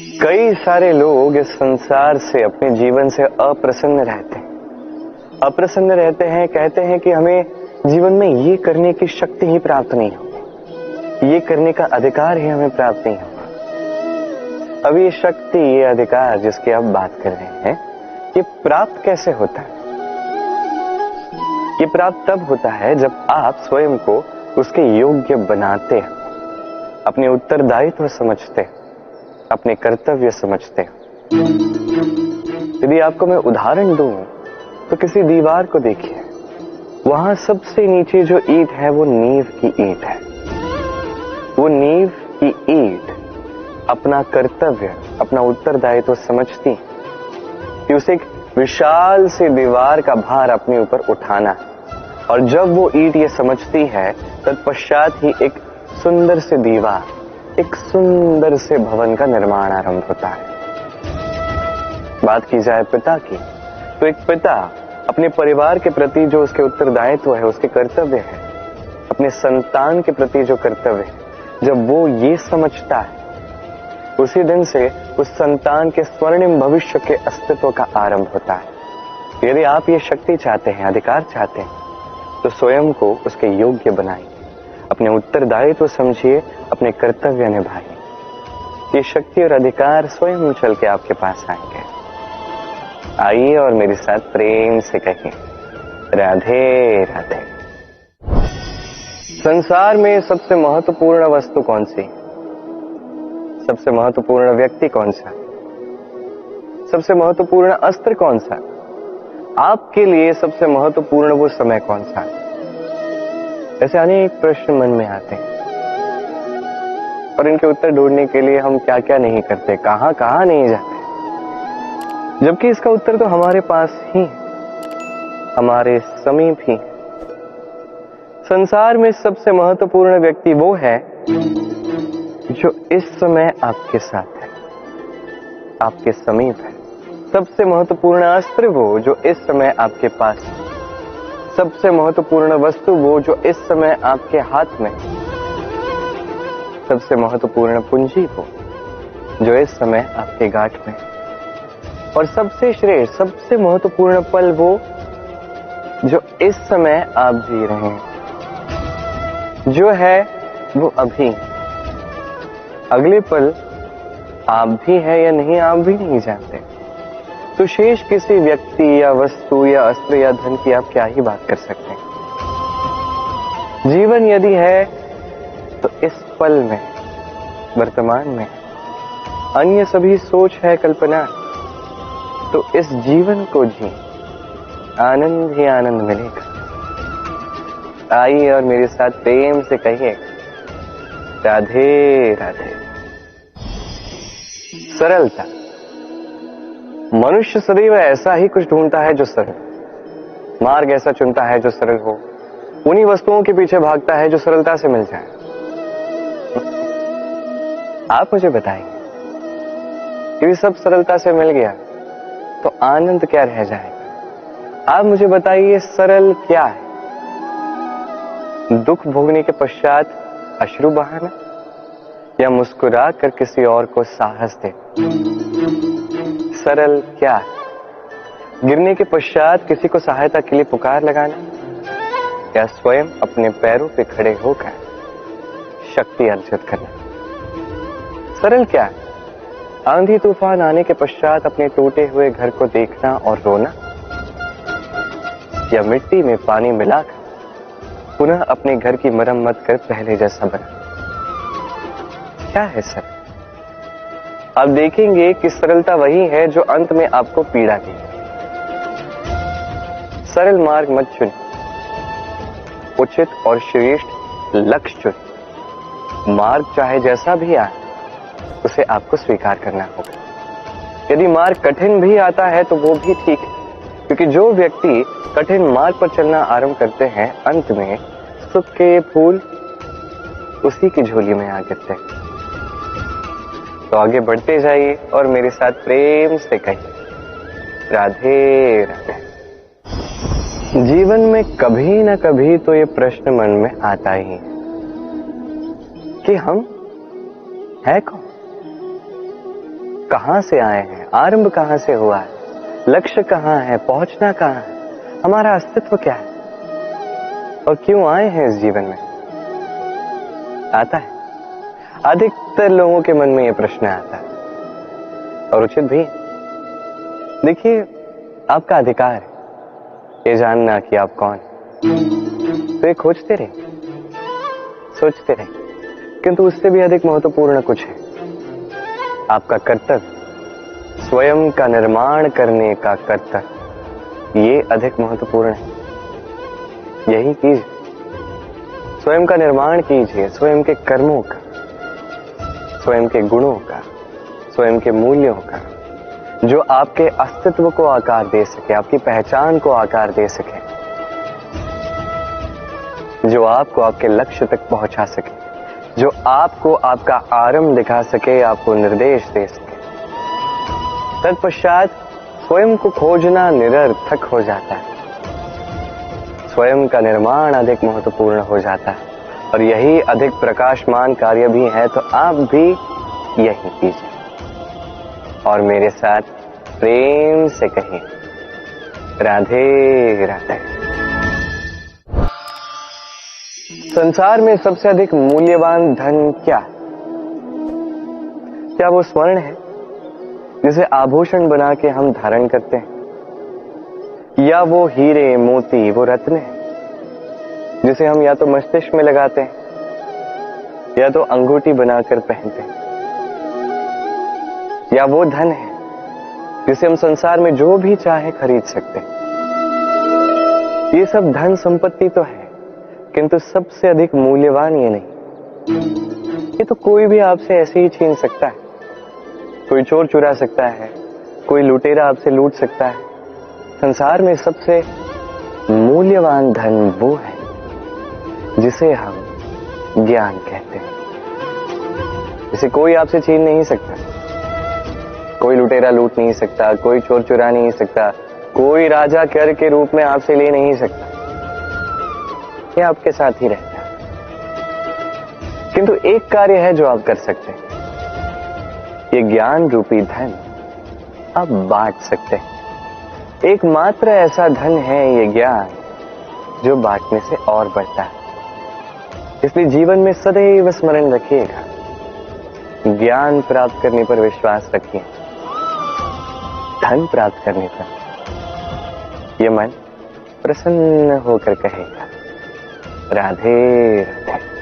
कई सारे लोग इस संसार से, अपने जीवन से अप्रसन्न रहते हैं। अप्रसन्न रहते हैं, कहते हैं कि हमें जीवन में ये करने की शक्ति ही प्राप्त नहीं होगी, ये करने का अधिकार ही हमें प्राप्त नहीं होगा। अब ये शक्ति, ये अधिकार जिसकी आप बात कर रहे हैं, ये प्राप्त कैसे होता है? ये प्राप्त तब होता है जब आप स्वयं को उसके योग्य बनाते हैं, अपने उत्तरदायित्व समझते हैं, अपने कर्तव्य समझते हैं। यदि आपको मैं उदाहरण दूं तो किसी दीवार को देखिए, वहां सबसे नीचे जो ईंट है वो नींव की ईंट है। वो नींव की ईंट अपना कर्तव्य, अपना उत्तरदायित्व समझती है कि उसे एक विशाल सी दीवार का भार अपने ऊपर उठाना है, और जब वो ईंट ये समझती है तत्पश्चात ही एक सुंदर सी दीवार, एक सुंदर से भवन का निर्माण आरंभ होता है। बात की जाए पिता की, तो एक पिता अपने परिवार के प्रति जो उसके उत्तरदायित्व है, उसके कर्तव्य है, अपने संतान के प्रति जो कर्तव्य है, जब वो ये समझता है, उसी दिन से उस संतान के स्वर्णिम भविष्य के अस्तित्व का आरंभ होता है। यदि आप ये शक्ति चाहते हैं, अधिकार चाहते हैं, तो स्वयं को उसके योग्य बनाइए, अपने उत्तरदायित्व समझिए, अपने कर्तव्य निभाइए। ये शक्ति और अधिकार स्वयं चल के आपके पास आएंगे। आइए और मेरे साथ प्रेम से कहिए, राधे राधे। संसार में सबसे महत्वपूर्ण वस्तु कौन सी? सबसे महत्वपूर्ण व्यक्ति कौन सा? सबसे महत्वपूर्ण अस्त्र कौन सा? आपके लिए सबसे महत्वपूर्ण वो समय कौन सा? ऐसे अनेक प्रश्न मन में आते हैं और इनके उत्तर ढूंढने के लिए हम क्या क्या नहीं करते, कहां कहां नहीं जाते, जबकि इसका उत्तर तो हमारे पास ही, हमारे समीप ही। संसार में सबसे महत्वपूर्ण व्यक्ति वो है जो इस समय आपके साथ है, आपके समीप है। सबसे महत्वपूर्ण अस्त्र वो जो इस समय आपके पास है। सबसे महत्वपूर्ण वस्तु वो जो इस समय आपके हाथ में। सबसे महत्वपूर्ण पूंजी वो जो इस समय आपके गांठ में। और सबसे श्रेष्ठ, सबसे महत्वपूर्ण पल वो जो इस समय आप जी रहे हैं, जो है वो अभी। अगले पल आप भी है या नहीं, आप भी नहीं जानते। तो शेष किसी व्यक्ति या वस्तु या अस्त्र या धन की आप क्या ही बात कर सकते हैं। जीवन यदि है तो इस पल में, वर्तमान में। अन्य सभी सोच है, कल्पना। तो इस जीवन को जी, आनंद ही आनंद मिलेगा। आइए और मेरे साथ प्रेम से कहिए, राधे राधे। सरलता। मनुष्य सदैव ऐसा ही कुछ ढूंढता है जो सरल, मार्ग ऐसा चुनता है जो सरल हो, उन्हीं वस्तुओं के पीछे भागता है जो सरलता से मिल जाए। आप मुझे बताइए, यदि सब सरलता से मिल गया तो आनंद क्या रह जाएगा? आप मुझे बताइए, सरल क्या है? दुख भोगने के पश्चात अश्रु बहाना, या मुस्कुरा कर किसी और को साहस दे? सरल क्या है? गिरने के पश्चात किसी को सहायता के लिए पुकार लगाना, या स्वयं अपने पैरों पे खड़े होकर शक्ति अर्जित करना? सरल क्या है? आंधी तूफान आने के पश्चात अपने टूटे हुए घर को देखना और रोना, या मिट्टी में पानी मिलाकर पुनः अपने घर की मरम्मत कर पहले जैसा बना? क्या है सरल? आप देखेंगे कि सरलता वही है जो अंत में आपको पीड़ा देगी। सरल मार्ग मत चुनिए, उचित और श्रेष्ठ लक्ष्य चुनिए। मार्ग चाहे जैसा भी आए, उसे आपको स्वीकार करना होगा। यदि मार्ग कठिन भी आता है तो वो भी ठीक है, क्योंकि जो व्यक्ति कठिन मार्ग पर चलना आरंभ करते हैं, अंत में सुख के फूल उसी की झोली में आ गिरते हैं। तो आगे बढ़ते जाइए और मेरे साथ प्रेम से कहिए, राधे राधे। जीवन में कभी ना कभी तो ये प्रश्न मन में आता ही है कि हम है कौन? कहां से आए हैं, आरंभ कहां से हुआ है, लक्ष्य कहां है, पहुंचना कहां है, हमारा अस्तित्व क्या है और क्यों आए हैं इस जीवन में, आता है। अधिकतर लोगों के मन में यह प्रश्न आता है और उचित भी। देखिए, आपका अधिकार है ये जानना कि आप कौन, तो ये खोजते रहे, सोचते रहे, किंतु उससे भी अधिक महत्वपूर्ण कुछ है। आपका कर्तव्य, स्वयं का निर्माण करने का कर्तव्य, ये अधिक महत्वपूर्ण है। यही कीजिए, स्वयं का निर्माण कीजिए, स्वयं के कर्मों का, स्वयं के गुणों का, स्वयं के मूल्यों का, जो आपके अस्तित्व को आकार दे सके, आपकी पहचान को आकार दे सके, जो आपको आपके लक्ष्य तक पहुंचा सके, जो आपको आपका आरंभ दिखा सके, आपको निर्देश दे सके। तत्पश्चात स्वयं को खोजना निरर्थक हो जाता है, स्वयं का निर्माण अधिक महत्वपूर्ण हो जाता है और यही अधिक प्रकाशमान कार्य भी है। तो आप भी यही कीजिए और मेरे साथ प्रेम से कहिए, राधे राधे। संसार में सबसे अधिक मूल्यवान धन क्या है? क्या वो स्वर्ण है जिसे आभूषण बना के हम धारण करते हैं, या वो हीरे मोती, वो रत्न है जिसे हम या तो मस्तिष्क में लगाते हैं या तो अंगूठी बनाकर पहनते हैं, या वो धन है जिसे हम संसार में जो भी चाहे खरीद सकते हैं। ये सब धन संपत्ति तो है, किंतु सबसे अधिक मूल्यवान ये नहीं। ये तो कोई भी आपसे ऐसे ही छीन सकता है, कोई चोर चुरा सकता है, कोई लुटेरा आपसे लूट सकता है। संसार में सबसे मूल्यवान धन वो है जिसे हम ज्ञान कहते हैं, जिसे कोई आपसे छीन नहीं सकता, कोई लुटेरा लूट नहीं सकता, कोई चोर चुरा नहीं सकता, कोई राजा कर के रूप में आपसे ले नहीं सकता। ये आपके साथ ही रहता है। किंतु एक कार्य है जो आप कर सकते हैं, ये ज्ञान रूपी धन आप बांट सकते हैं। एकमात्र ऐसा धन है ये ज्ञान जो बांटने से और बढ़ता है। इसलिए जीवन में सदैव स्मरण रखिएगा, ज्ञान प्राप्त करने पर विश्वास रखिए, धन प्राप्त करने पर ये मन प्रसन्न होकर कहेगा, राधे राधे।